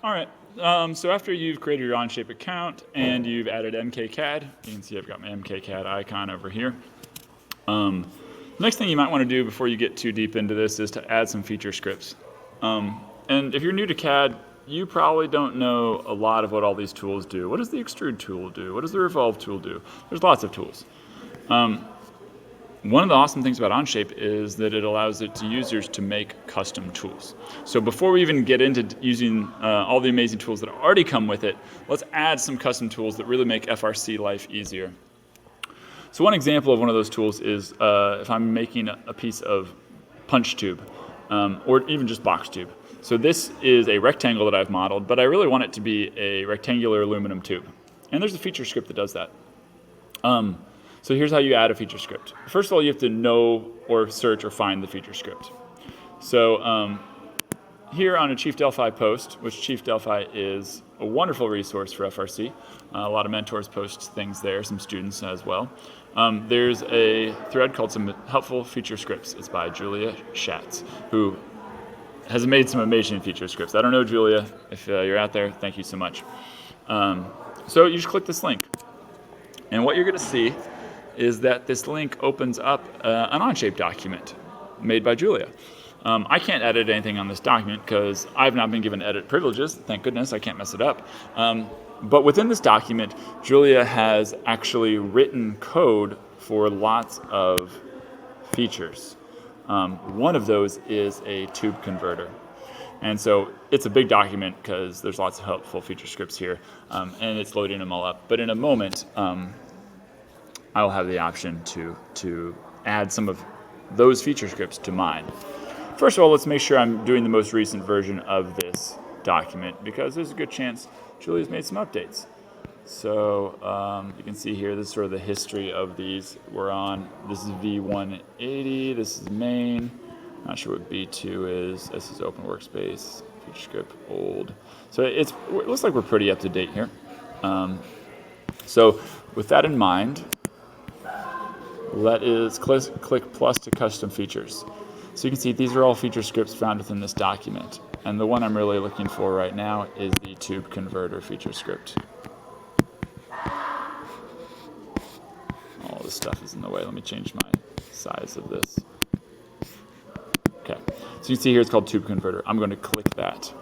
All right, so after you've created your OnShape account and you've added MKCAD, you can see I've got my MKCAD icon over here. The next thing you might want to do before you get too deep into this is to add some feature scripts. And if you're new to CAD, you probably don't know a lot of what all these tools do. What does the extrude tool do? What does the revolve tool do? There's lots of tools. One of the awesome things about OnShape is that it allows it to users to make custom tools. So before we even get into using all the amazing tools that already come with it, let's add some custom tools that really make FRC life easier. So one example of one of those tools is if I'm making a piece of punch tube, or even just box tube. So this is a rectangle that I've modeled, but I really want it to be a rectangular aluminum tube. And there's a feature script that does that. So here's how you add a feature script. First of all, you have to know or search or find the feature script. So here on a Chief Delphi post, which Chief Delphi is a wonderful resource for FRC. A lot of mentors post things there, some students as well. There's a thread called Some Helpful Feature Scripts. It's by Julia Schatz, who has made some amazing feature scripts. I don't know, Julia, if you're out there, thank you so much. So you just click this link. And what you're going to see is that this link opens up an OnShape document made by Julia. I can't edit anything on this document because I've not been given edit privileges. Thank goodness, I can't mess it up. But within this document, Julia has actually written code for lots of features. One of those is a tube converter. And so it's a big document because there's lots of helpful feature scripts here, and it's loading them all up. But in a moment, I'll have the option to add some of those feature scripts to mine. First of all, let's make sure I'm doing the most recent version of this document because there's a good chance Julia's made some updates. So you can see here, this is sort of the history of these. This is V180, this is main. Not sure what B2 is. This is open workspace, feature script, old. So it looks like we're pretty up to date here. So with that in mind, let's click plus to custom features. So you can see these are all feature scripts found within this document. And the one I'm really looking for right now is the tube converter feature script. All this stuff is in the way. Let me change my size of this. Okay, so you can see here it's called tube converter. I'm going to click that.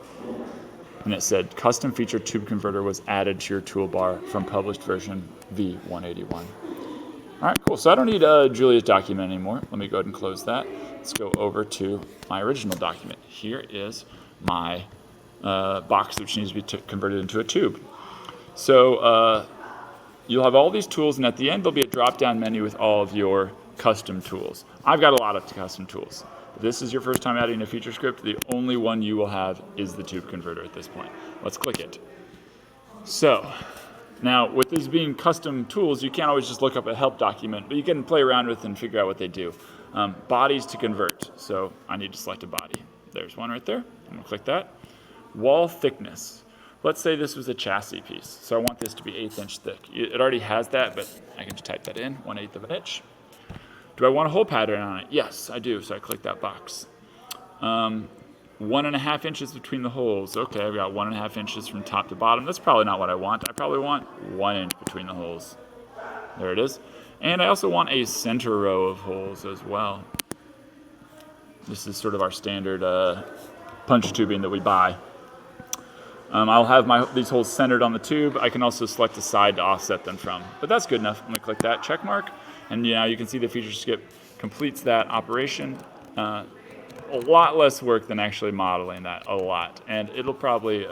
And it said custom feature tube converter was added to your toolbar from published version V181. All right, cool. So I don't need Julia's document anymore. Let me go ahead and close that. Let's go over to my original document. Here is my box which needs to be converted into a tube. So you'll have all these tools, and at the end there'll be a drop-down menu with all of your custom tools. I've got a lot of custom tools. If this is your first time adding a feature script, the only one you will have is the tube converter at this point. Let's click it. So now, with these being custom tools, you can't always just look up a help document, but you can play around with and figure out what they do. Bodies to convert. So I need to select a body. There's one right there. I'm going to click that. Wall thickness. Let's say this was a chassis piece. So I want this to be 1/8 inch thick. It already has that, but I can just type that in, 1/8 of an inch. Do I want a hole pattern on it? Yes, I do. So I click that box. 1.5 inches between the holes. Okay, I've got 1.5 inches from top to bottom. That's probably not what I want. I probably want 1 inch between the holes. There it is. And I also want a center row of holes as well. This is sort of our standard punch tubing that we buy. I'll have these holes centered on the tube. I can also select the side to offset them from. But that's good enough. I'm going to click that check mark. And now you can see the feature script completes that operation. A lot less work than actually modeling that, a lot. And it'll probably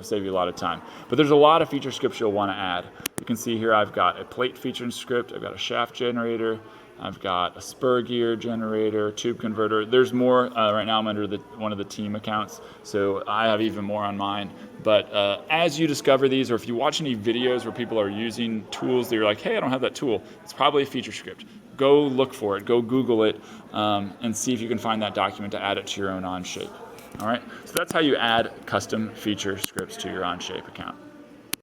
save you a lot of time. But there's a lot of feature scripts you'll want to add. You can see here I've got a plate feature script, I've got a shaft generator, I've got a spur gear generator, tube converter. There's more. Right now I'm under one of the team accounts, so I have even more on mine. But as you discover these, or if you watch any videos where people are using tools that you're like, hey, I don't have that tool, it's probably a feature script. Go look for it, go Google it, and see if you can find that document to add it to your own OnShape. All right, so that's how you add custom feature scripts to your OnShape account.